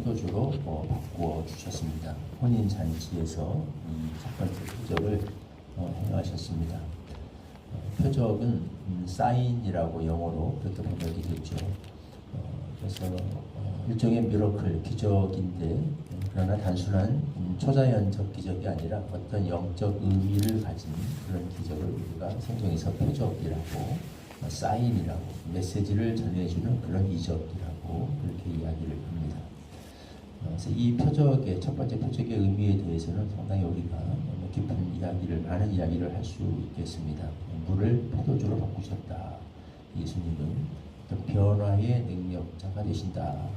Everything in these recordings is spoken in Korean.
포도주로 바꾸어 주셨습니다. 혼인 잔치에서 첫 번째 표적을 행하셨습니다. 표적은 사인이라고 영어로 그렇게 번역이 됐죠. 그래서 일종의 미러클, 기적인데 그러나 단순한 초자연적 기적이 아니라 어떤 영적 의미를 가진 그런 기적을 우리가 성경에서 표적이라고, 사인이라고, 메시지를 전해주는 그런 이적이라고 그렇게 이야기를 합니다. 그래서 이 표적의 첫 번째 표적의 의미에 대해서는 상당히 우리가 깊은 이야기를, 많은 이야기를 할 수 있겠습니다. 물을 포도주로 바꾸셨다. 예수님은 어떤 변화의 능력자가 되신다는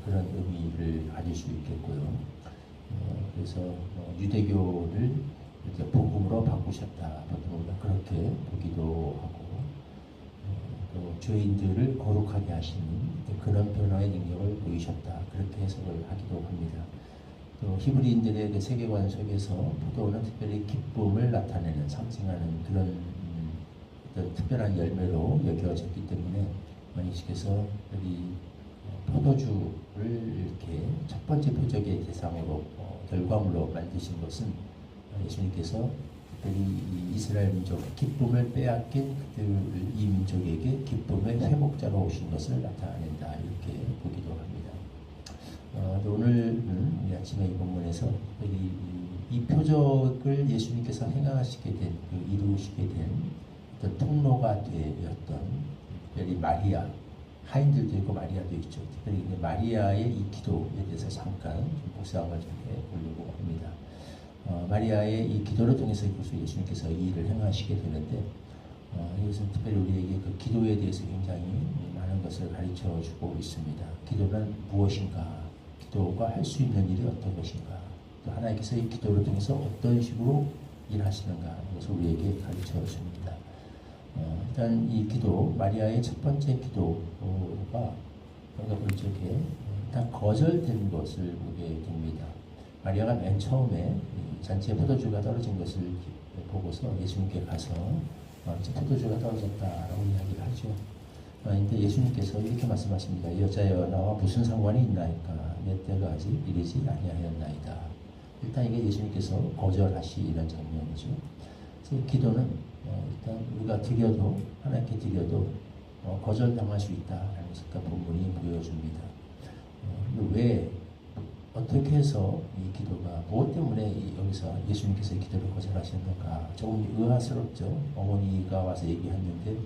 그런 의미를 가질 수 있겠고요. 그래서 유대교를 이렇게 복음으로 바꾸셨다. 보통 우리가 그렇게 보기도 하고, 또 죄인들을 거룩하게 하시는 그런 변화의 능력을 보이셨다. 그렇게 해석을 하기도 합니다. 또 히브리인들의 그 세계관 속에서 포도는 특별히 기쁨을 나타내는, 상징하는 그런 어떤 특별한 열매로 여겨졌기 때문에 예수께서 여기 포도주를 이렇게 첫 번째 표적의 대상으로 결과물로 만드신 것은 예수님께서 특별히 이스라엘 민족 기쁨을 빼앗긴 이 민족에게 기쁨의 회복자로 오신 것을 나타낸다, 이렇게 보기도 합니다. 오늘은 우리 아침에 이 본문에서 이 표적을 예수님께서 행하시게 된, 이루시게 된 어떤 통로가 되었던 특별히 마리아, 하인들도 있고 마리아도 있죠. 특별히 마리아의 이 기도에 대해서 잠깐 묵상을 좀 해보려고 합니다. 마리아의 이 기도를 통해서 예수님께서 이 일을 행하시게 되는데, 이것은 특별히 우리에게 그 기도에 대해서 굉장히 많은 것을 가르쳐 주고 있습니다. 기도는 무엇인가? 기도가 할 수 있는 일이 어떤 것인가? 또 하나님께서 이 기도를 통해서 어떤 식으로 일하시는가? 이것을 우리에게 가르쳐 줍니다. 일단 이 기도, 마리아의 첫 번째 기도가 우리가 볼 적에 일단 거절된 것을 보게 됩니다. 마리아가 맨 처음에 잔치에 포도주가 떨어진 것을 보고서 예수님께 가서 포도주가 떨어졌다라고 이야기를 하죠. 근데 예수님께서 이렇게 말씀하십니다. 여자여, 나와 무슨 상관이 있나이까? 내 때가 아직 이르지 아니하였나이다. 일단 이게 예수님께서 거절하시는 장면이죠. 그래서 기도는 일단 우리가 드려도, 하나님께 드려도 거절당할 수 있다라는 것을 본문이 보여줍니다. 왜, 어떻게 해서 이 기도가, 무엇 때문에 여기서 예수님께서 이 기도를 거절하시는가? 조금 의아스럽죠. 어머니가 와서 얘기했는데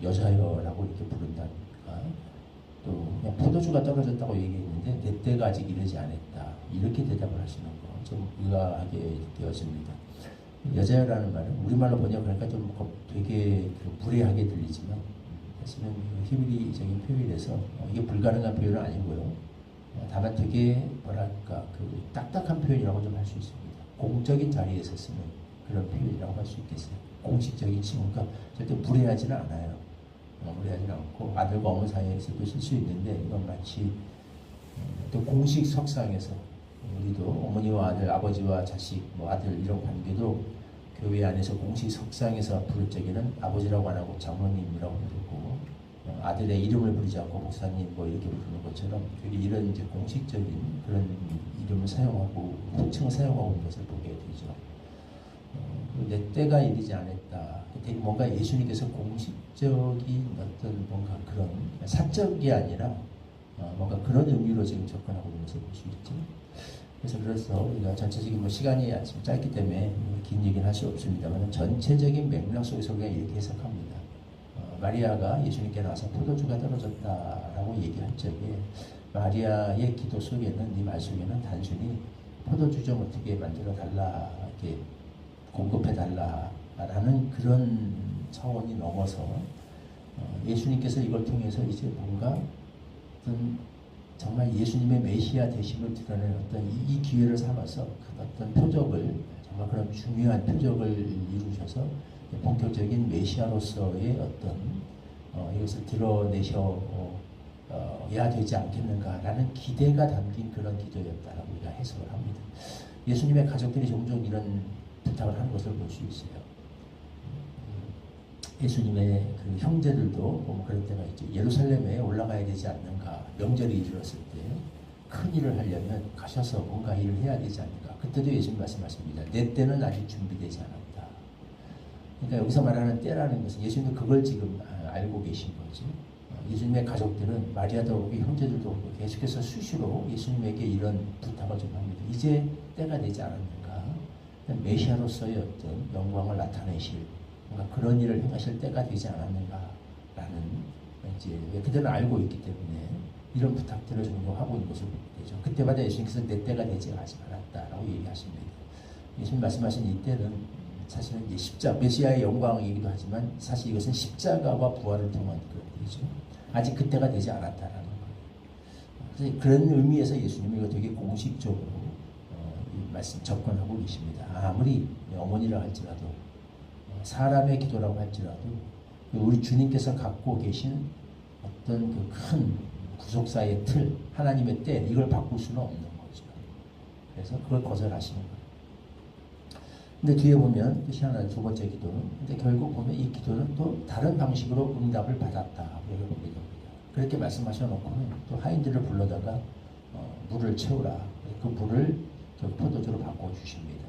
여자여라고 이렇게 부른다니까, 또 그냥 포도주가 떨어졌다고 얘기했는데 내 때가 아직 이르지 않았다, 이렇게 대답을 하시는 거 좀 의아하게 느껴집니다. 여자여라는 말은 우리말로 번역하니까 좀 되게 무례하게 들리지만 사실은 히브리적인 표현에서 이게 불가능한 표현은 아니고요. 다만 되게 뭐랄까 그 딱딱한 표현이라고 좀 할 수 있습니다. 공적인 자리에서 쓰는 그런 표현이라고 할 수 있겠어요. 공식적인 칭호가 절대 무례하지는 않아요. 무례하지는 않고 아들과 어머니 사이에서도 쓸 수 있는데, 이건 마치 또 공식 석상에서 우리도 어머니와 아들, 아버지와 자식, 아들 이런 관계도 교회 안에서 공식 석상에서 부를 적에는 아버지라고 안 하고 장로님이라고 부르고, 아들의 이름을 부르지 않고 목사님 이렇게 부르는 것처럼 이런 이제 공식적인 그런 이름을 사용하고 호칭을 사용하고 있는 것을 보게 되죠. 내 때가 이르지 않았다. 뭔가 예수님께서 공식적인 어떤 뭔가 그런 사적이 아니라 뭔가 그런 의미로 지금 접근하고 있는 것을 볼 수 있죠. 그래서 우리가 전체적인 시간이 아침 짧기 때문에 긴 얘기는 할 수 없습니다만, 전체적인 맥락 속에서 우리가 이렇게 해석합니다. 마리아가 예수님께 나와서 포도주가 떨어졌다라고 얘기할 적에 마리아의 기도 속에는, 이 말 속에는 단순히 포도주 좀 어떻게 만들어 달라, 이렇게 공급해 달라라는 그런 차원이 넘어서 예수님께서 이걸 통해서 이제 뭔가 정말 예수님의 메시아 되심을 드러내는 어떤 이 기회를 삼아서 어떤 표적을, 정말 그런 중요한 표적을 이루셔서 본격적인 메시아로서의 어떤 이것을 드러내셔야 되지 않겠는가라는 기대가 담긴 그런 기도였다라고 우리가 해석을 합니다. 예수님의 가족들이 종종 이런 부탁을 하는 것을 볼 수 있어요. 예수님의 그 형제들도 그럴 때가 있죠. 예루살렘에 올라가야 되지 않는가, 명절이 이르렀을 때 큰 일을 하려면 가셔서 뭔가 일을 해야 되지 않을까. 그때도 예수님 말씀하십니다. 내 때는 아직 준비되지 않았다. 그러니까 여기서 말하는 때라는 것은 예수님도 그걸 지금 알고 계신 거지. 예수님의 가족들은 마리아도 그렇고 형제들도 그렇고 계속해서 수시로 예수님에게 이런 부탁을 좀 합니다. 이제 때가 되지 않았는가? 메시아로서의 어떤 영광을 나타내실 뭔가 그런 일을 행하실 때가 되지 않았는가라는 이제 그들은 알고 있기 때문에 이런 부탁들을 종종 하고 있는 것을 보게 되죠. 그때마다 예수님께서 내 때가 되지 않았다라고 얘기하십니다. 예수님 말씀하신 이 때는 사실은 이제 메시아의 영광이기도 하지만 사실 이것은 십자가와 부활을 통한 그런 때이죠. 아직 그때가 되지 않았다라는 거예요. 그래서 그런 의미에서 예수님이 이거 되게 공식적으로 이 말씀 접근하고 계십니다. 아무리 어머니라 할지라도 사람의 기도라고 할지라도 우리 주님께서 갖고 계신 어떤 그 큰 구속사의 틀, 하나님의 때 이걸 바꿀 수는 없는 거죠. 그래서 그걸 거절하시는 거예요. 근데 뒤에 보면 또 희한한 두 번째 기도는 근데 결국 보면 이 기도는 또 다른 방식으로 응답을 받았다 이렇게 보게 됩니다. 그렇게 말씀하셔놓고는 또 하인들을 불러다가 물을 채우라. 그 물을 포도주로 바꿔주십니다.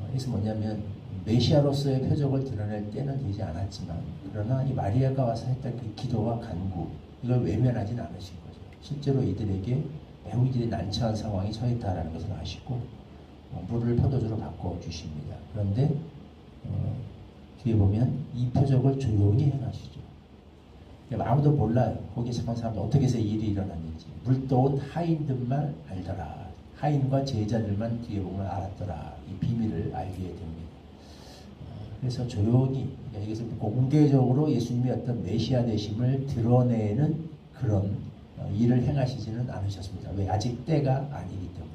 그래서 뭐냐면 메시아로서의 표적을 드러낼 때는 되지 않았지만 그러나 이 마리아가 와서 했던 그 기도와 간구 이걸 외면하진 않으신 거죠. 실제로 이들에게 매우 이들이 난처한 상황이 처했다라는 것을 아시고 물을 포도주로 바꿔주십니다. 그런데 뒤에 보면 이 표적을 조용히 행하시죠. 아무도 몰라요. 거기에 속한 사람도 어떻게 해서 이 일이 일어났는지. 물떠온 하인들만 알더라. 하인과 제자들만 뒤에 보면 알았더라. 이 비밀을 알게 됩니다. 그래서 조용히 여기서 공개적으로 예수님의 어떤 메시아 되심을 드러내는 그런 일을 행하시지는 않으셨습니다. 왜? 아직 때가 아니기 때문에.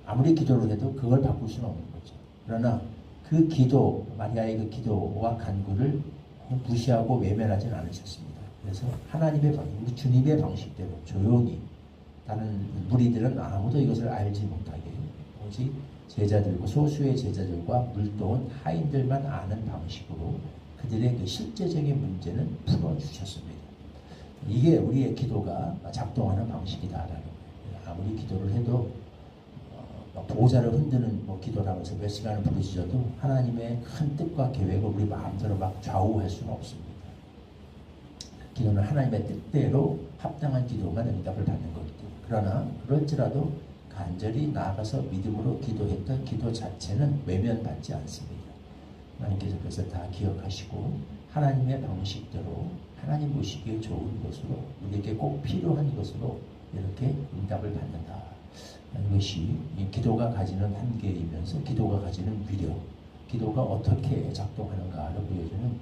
아무리 기도를 해도 그걸 바꿀 수는 없는 거죠. 그러나 그 기도, 마리아의 그 기도와 간구를 무시하고 외면하지는 않으셨습니다. 그래서 하나님의 우리 주님의 방식대로 조용히 다른 무리들은 아무도 이것을 알지 못하게 오직 제자들과 소수의 제자들과 물떠온 하인들만 아는 방식으로 그들의 그 실제적인 문제는 풀어주셨습니다. 이게 우리의 기도가 작동하는 방식이다라는 거예요. 아무리 기도를 해도 보호자를 흔드는 기도라고 해서 몇 시간을 부르짖어도 하나님의 큰 뜻과 계획을 우리 마음대로 막 좌우할 수는 없습니다. 기도는 하나님의 뜻대로 합당한 기도만 응답을 받는 거기 때문에 그러나 그럴지라도 간절히 나아가서 믿음으로 기도했던 기도 자체는 외면받지 않습니다. 하나님께서 그래서 다 기억하시고 하나님의 방식대로 하나님 보시기에 좋은 것으로 우리에게 꼭 필요한 것으로 이렇게 응답을 받는다. 이것이 기도가 가지는 한계이면서 기도가 가지는 위력, 기도가 어떻게 작동하는가를 보여주는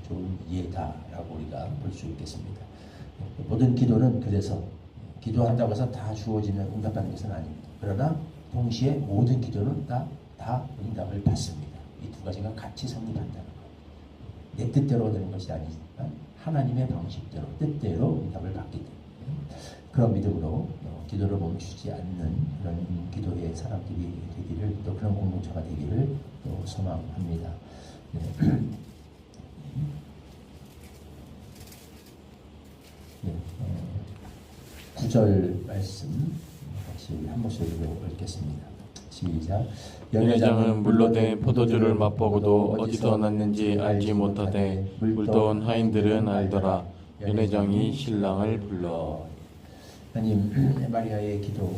좋은 예다라고 우리가 볼 수 있겠습니다. 모든 기도는 그래서 기도한다고 해서 다 주어지는 응답받는 것은 아닙니다. 그러나 동시에 모든 기도는 다 응답을 받습니다. 이 두 가지가 같이 성립한다는 것. 내 뜻대로 되는 것이 아니지만 하나님의 방식대로 뜻대로 응답을 받기 때문에 그런 믿음으로 기도를 멈추지 않는 그런 기도의 사람들이 되기를 또 그런 공동체가 되기를 또 소망합니다. 네, 9절 말씀 같이 한 목소리로 읽겠습니다. 시작. 연회장은 물로 된 포도주를 맛보고도 어디서 났는지 알지 못하되 물떠온 하인들은 알더라. 연회장이 신랑을 불러. 하나님, 마리아의 기도를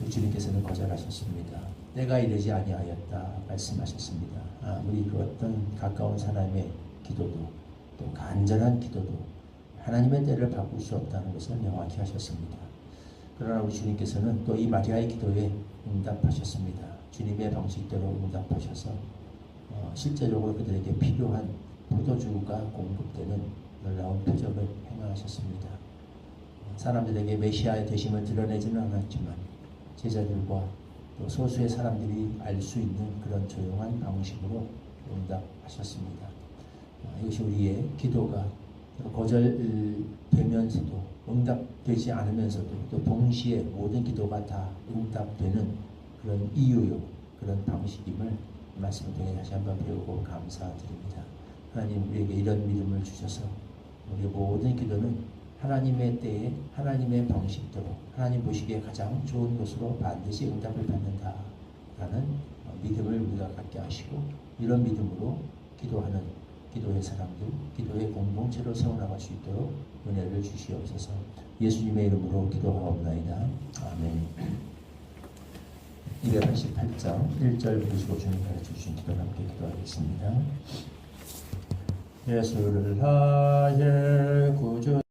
주님께서는 거절하셨습니다. 때가 이르지 아니하였다 말씀하셨습니다. 아무리 그 어떤 가까운 사람의 기도도 또 간절한 기도도 하나님의 때를 바꿀 수 없다는 것을 명확히 하셨습니다. 그러나 우리 주님께서는 또 이 마리아의 기도에 응답하셨습니다. 주님의 방식대로 응답하셔서 실제적으로 그들에게 필요한 포도주가 공급되는 놀라운 표적을 행하셨습니다. 사람들에게 메시아의 되심을 드러내지는 않았지만 제자들과 또 소수의 사람들이 알 수 있는 그런 조용한 방식으로 응답하셨습니다. 이것이 우리의 기도가 거절되면서도 응답되지 않으면서도 또 동시에 모든 기도가 다 응답되는 그런 이유요, 그런 방식임을 말씀을 통해 다시 한번 배우고 감사드립니다. 하나님 우리에게 이런 믿음을 주셔서 우리 모든 기도는 하나님의 때에 하나님의 방식대로 하나님 보시기에 가장 좋은 것으로 반드시 응답을 받는다라는 믿음을 우리가 갖게 하시고, 이런 믿음으로 기도하는 기도의 사람들, 기도의 공동체로 세워나갈 수 있도록 은혜를 주시옵소서. 예수님의 이름으로 기도하옵나이다. 아멘. 288장 1절 부르시고 주님 가르쳐주신 기도를 함께 기도하겠습니다. 예수를 하에 구주